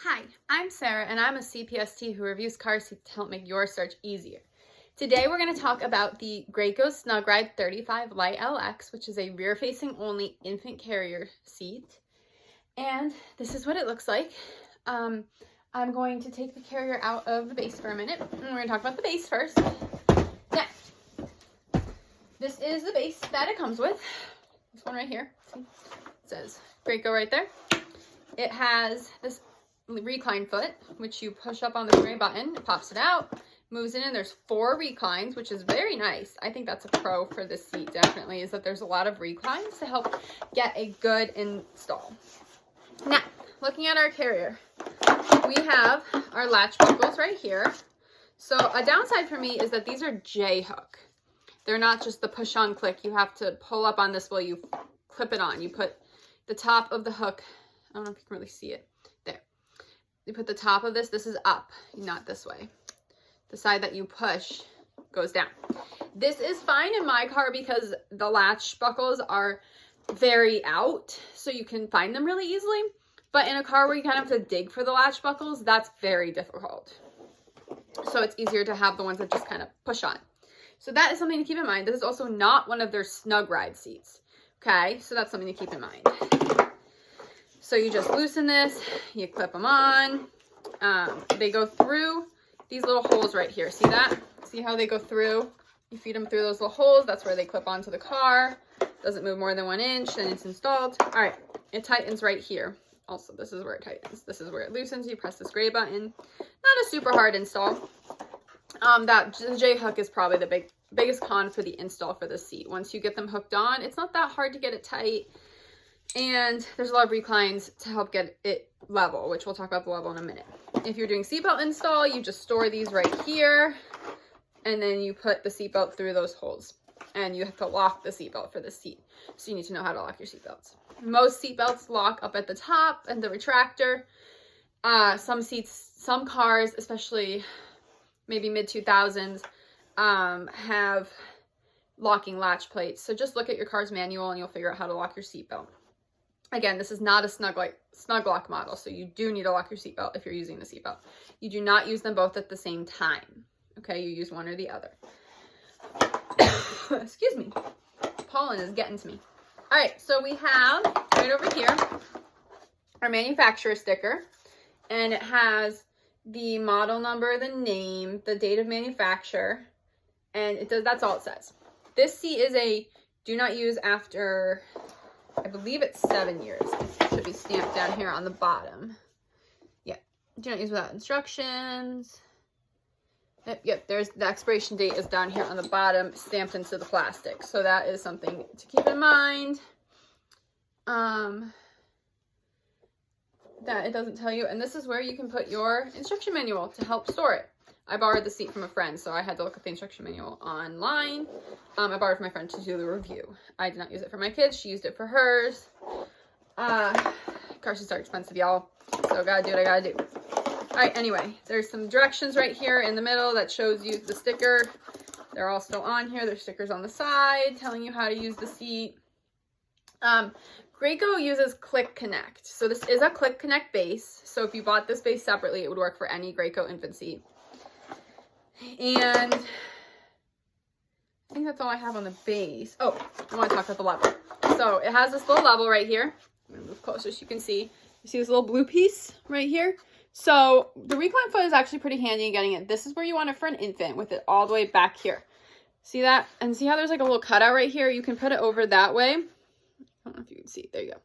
Hi, I'm Sarah and I'm a CPST who reviews car seats to help make your search easier. Today we're going to talk about the Graco SnugRide35 Lite LX, which is a rear-facing only infant carrier seat. And this is what it looks like. I'm going to take the carrier out of the base for a minute. And we're going to talk about the base first. Now, this is the base that it comes with. This one right here. See? It says Graco right there. It has this recline foot, which you push up on the gray button, it pops it out, moves it in. There's 4 reclines, which is very nice. I think that's a pro for this seat, definitely, is that there's a lot of reclines to help get a good install. Now, looking at our carrier, we have our latch buckles right here. So a downside for me is that these are J-hook. They're not just the push-on click. You have to pull up on this while you clip it on. You put the top of the hook, I don't know if you can really see it, there. You put the top of this is up, not this way. The side that you push goes down. This is fine in my car because the latch buckles are very out, so you can find them really easily. But in a car where you kind of have to dig for the latch buckles, that's very difficult. So it's easier to have the ones that just kind of push on. So that is something to keep in mind. This is also not one of their SnugRide seats. Okay, so that's something to keep in mind. So you just loosen this, you clip them on. They go through these little holes right here. See that? See how they go through? You feed them through those little holes. That's where they clip onto the car. Doesn't move more than 1 inch, then it's installed. All right, it tightens right here. Also, this is where it tightens. This is where it loosens. You press this gray button. Not a super hard install. The J-hook is probably the biggest con for the install for the seat. Once you get them hooked on, it's not that hard to get it tight. And there's a lot of reclines to help get it level, which we'll talk about the level in a minute. If you're doing seatbelt install, you just store these right here, and then you put the seatbelt through those holes. And you have to lock the seatbelt for the seat. So you need to know how to lock your seatbelts. Most seatbelts lock up at the top and the retractor. Some cars, especially maybe mid-2000s, have locking latch plates. So just look at your car's manual and you'll figure out how to lock your seatbelt. Again, this is not a snug lock model, so you do need to lock your seatbelt if you're using the seatbelt. You do not use them both at the same time. Okay, you use one or the other. Excuse me. Pollen is getting to me. All right, so we have right over here our manufacturer sticker, and it has the model number, the name, the date of manufacture, and that's all it says. This seat is a do not use after, I believe it's 7 years. It should be stamped down here on the bottom. Yeah, do not use without instructions. Yep, there's the expiration date is down here on the bottom, stamped into the plastic. So that is something to keep in mind. That it doesn't tell you. And this is where you can put your instruction manual to help store it. I borrowed the seat from a friend, so I had to look at the instruction manual online. I borrowed it from my friend to do the review. I did not use it for my kids. She used it for hers. Car seats are expensive, y'all. So gotta do what I gotta do. All right, anyway, there's some directions right here in the middle that shows you the sticker. They're all still on here. There's stickers on the side telling you how to use the seat. Graco uses Click Connect. So this is a Click Connect base. So if you bought this base separately, it would work for any Graco infant seat. And I think that's all I have on the base. Oh, I want to talk about the level. So it has this little level right here. I'm going to move closer so you can see. You see this little blue piece right here? So the recline foot is actually pretty handy in getting it. This is where you want it for an infant with it all the way back here. See that? And see how there's like a little cutout right here? You can put it over that way. I don't know if you can see it. There you go.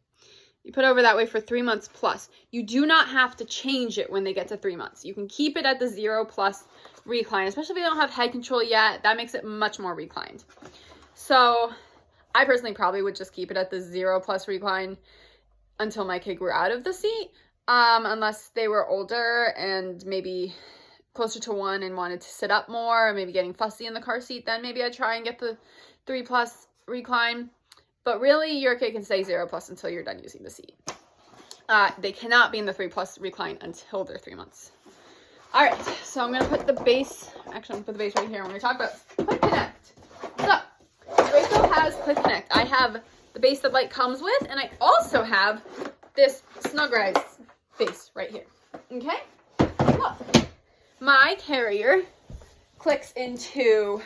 You put it over that way for 3 months plus. You do not have to change it when they get to 3 months. You can keep it at the 0+ recline, especially if you don't have head control yet. That makes it much more reclined. So I personally probably would just keep it at the 0+ recline until my kid grew out of the seat. Unless they were older and maybe closer to 1 and wanted to sit up more, or maybe getting fussy in the car seat, then maybe I'd try and get the 3+ recline. But really, your kid can stay 0+ until you're done using the seat. They cannot be in the 3+ recline until they're 3 months. All right, so I'm gonna put the base, actually I'm gonna put the base right here. We're gonna talk about Click Connect. So, Graco has Click Connect. I have the base that Lite comes with, and I also have this SnugRide base right here. Okay, look, my carrier clicks into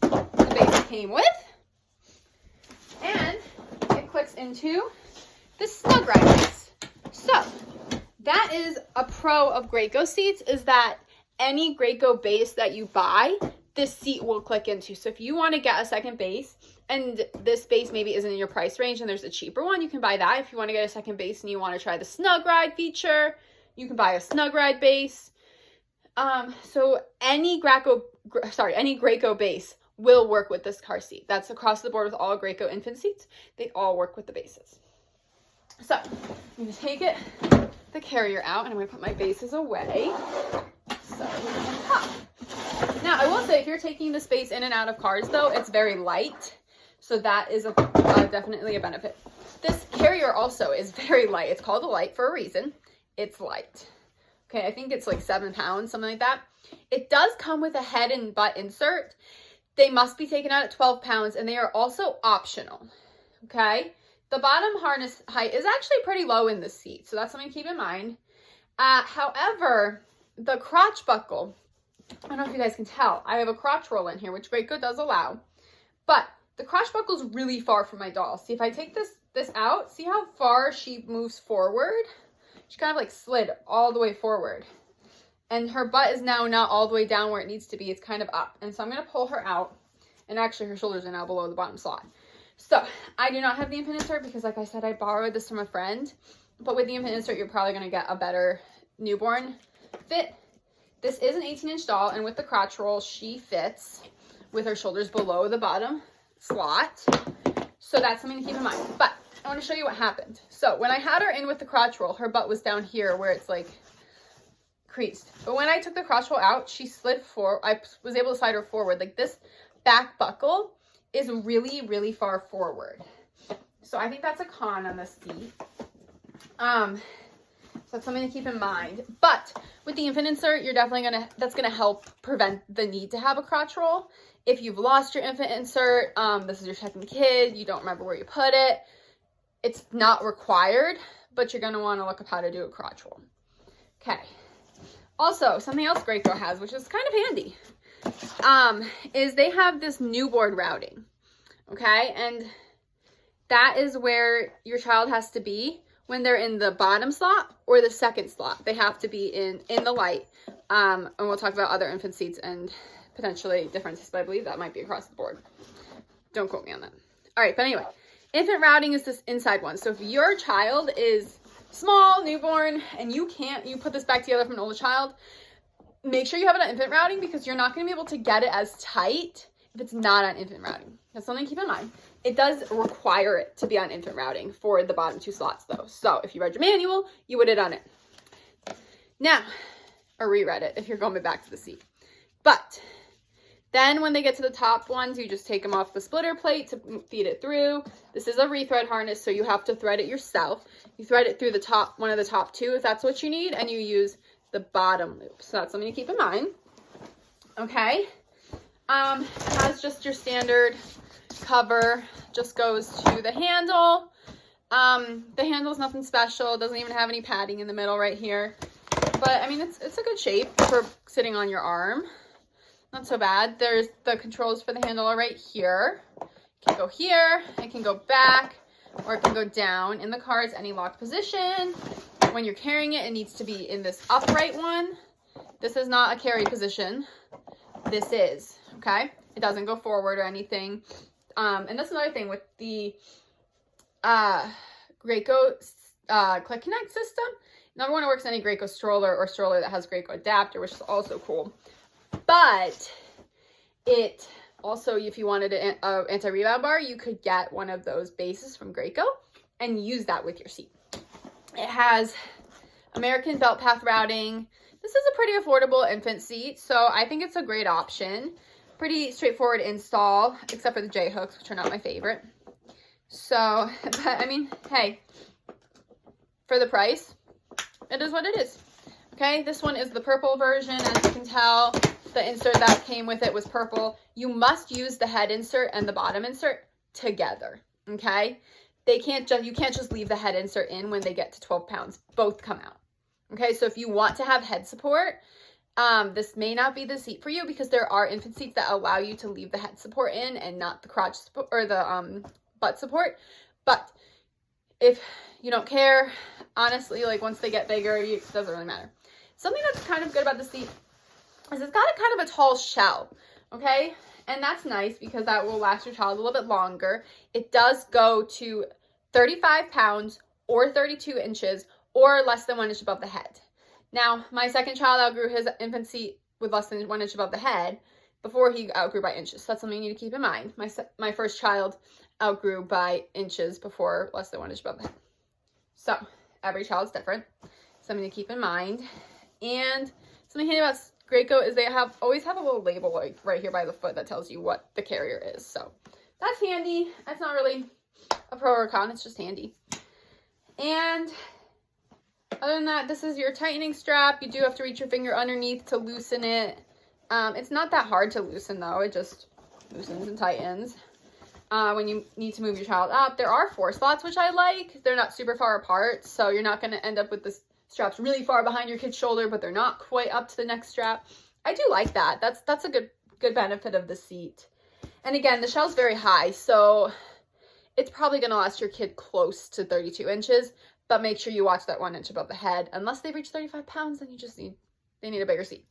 the base it came with, and it clicks into the SnugRide base. So that is a pro of Graco seats, is that any Graco base that you buy, this seat will click into. So if you want to get a second base and this base maybe isn't in your price range and there's a cheaper one, you can buy that. If you want to get a second base and you want to try the SnugRide feature, you can buy a SnugRide base. So any Graco base will work with this car seat. That's across the board with all Graco infant seats. They all work with the bases. So I'm going to take the carrier out, and I'm going to put my bases away. So now I will say, if you're taking the space in and out of cars though, it's very light. So that is definitely a benefit. This carrier also is very light. It's called a Lite for a reason. It's light. Okay, I think it's like 7 pounds, something like that. It does come with a head and butt insert. They must be taken out at 12 pounds, and they are also optional. Okay, the bottom harness height is actually pretty low in this seat, so that's something to keep in mind. However, the crotch buckle, I don't know if you guys can tell, I have a crotch roll in here, which Graco does allow, but the crotch buckle is really far from my doll. See, if I take this out, see how far she moves forward? She kind of like slid all the way forward. And her butt is now not all the way down where it needs to be. It's kind of up. And so I'm going to pull her out. And actually her shoulders are now below the bottom slot. So I do not have the infant insert because, like I said, I borrowed this from a friend. But with the infant insert, you're probably going to get a better newborn fit. This is an 18-inch doll. And with the crotch roll, she fits with her shoulders below the bottom slot. So that's something to keep in mind. But I want to show you what happened. So when I had her in with the crotch roll, her butt was down here where it's like creased. But when I took the crotch roll out, she slid forward. I was able to slide her forward. Like, this back buckle is really, really far forward. So I think that's a con on this seat. So that's something to keep in mind. But with the infant insert, you're definitely that's gonna help prevent the need to have a crotch roll. If you've lost your infant insert, this is your second kid, you don't remember where you put it, it's not required, but you're gonna wanna look up how to do a crotch roll. Okay. Also, something else Graco has, which is kind of handy, is they have this newborn routing, okay? And that is where your child has to be when they're in the bottom slot or the second slot. They have to be in the Lite. And we'll talk about other infant seats and potentially differences, but I believe that might be across the board. Don't quote me on that. All right, but anyway, infant routing is this inside one. So if your child is small, newborn, and you put this back together from an older child, make sure you have it on infant routing, because you're not going to be able to get it as tight if it's not on infant routing. That's something to keep in mind. It does require it to be on infant routing for the bottom 2 slots though. So if you read your manual, you would have done it. Now, or reread it if you're going back to the seat. But then when they get to the top ones, you just take them off the splitter plate to feed it through. This is a rethread harness, so you have to thread it yourself. You thread it through the top, one of the top 2 if that's what you need, and you use the bottom loop. So that's something to keep in mind. Okay. It has just your standard cover, just goes to the handle. The handle is nothing special. It doesn't even have any padding in the middle right here. But I mean, it's a good shape for sitting on your arm. Not so bad. There's the controls for the handle are right here. It can go here, it can go back, or it can go down. In the car, it's any locked position. When you're carrying it, it needs to be in this upright one. This is not a carry position. This is, okay? It doesn't go forward or anything. And that's another thing with the Graco Click Connect system. Number one, it works in any Graco stroller or stroller that has Graco adapter, which is also cool. But it also, if you wanted an anti-rebound bar, you could get one of those bases from Graco and use that with your seat. It has American belt path routing. This is a pretty affordable infant seat, so I think it's a great option. Pretty straightforward install, except for the J-hooks, which are not my favorite. So, but I mean, hey, for the price, it is what it is. Okay, this one is the purple version. As you can tell, the insert that came with it was purple. You must use the head insert and the bottom insert together, okay? You can't just leave the head insert in when they get to 12 pounds. Both come out, Okay, so if you want to have head support, this may not be the seat for you because there are infant seats that allow you to leave the head support in and not the crotch support or the butt support. But if you don't care, honestly, like once they get bigger, it doesn't really matter. Something that's kind of good about the seat is it's got a kind of a tall shell, okay? And that's nice because that will last your child a little bit longer. It does go to 35 pounds or 32 inches or less than 1 inch above the head. Now, my second child outgrew his infant seat with less than 1 inch above the head before he outgrew by inches. So that's something you need to keep in mind. My first child outgrew by inches before less than 1 inch above the head. So every child's different. Something to keep in mind. And something handy about Graco is they always have a little label like right here by the foot that tells you what the carrier is. So that's handy. That's not really a pro or a con. It's just handy. And other than that, this is your tightening strap. You do have to reach your finger underneath to loosen it. It's not that hard to loosen though. It just loosens and tightens. When you need to move your child up, there are 4 slots, which I like. They're not super far apart, so you're not going to end up with the straps really far behind your kid's shoulder, but they're not quite up to the next strap. I do like that. That's a good benefit of the seat. And again, the shell's very high, so it's probably going to last your kid close to 32 inches, but make sure you watch that 1 inch above the head. Unless they reach 35 pounds, then they need a bigger seat.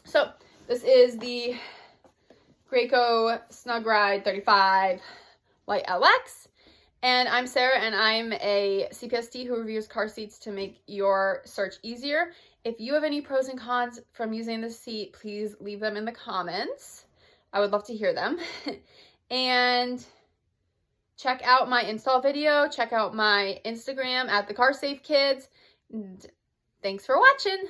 So this is the Graco SnugRide35 Lite LX. And I'm Sarah, and I'm a CPST who reviews car seats to make your search easier. If you have any pros and cons from using this seat, please leave them in the comments. I would love to hear them. And check out my install video. Check out my Instagram at the Car Safe Kids. And thanks for watching.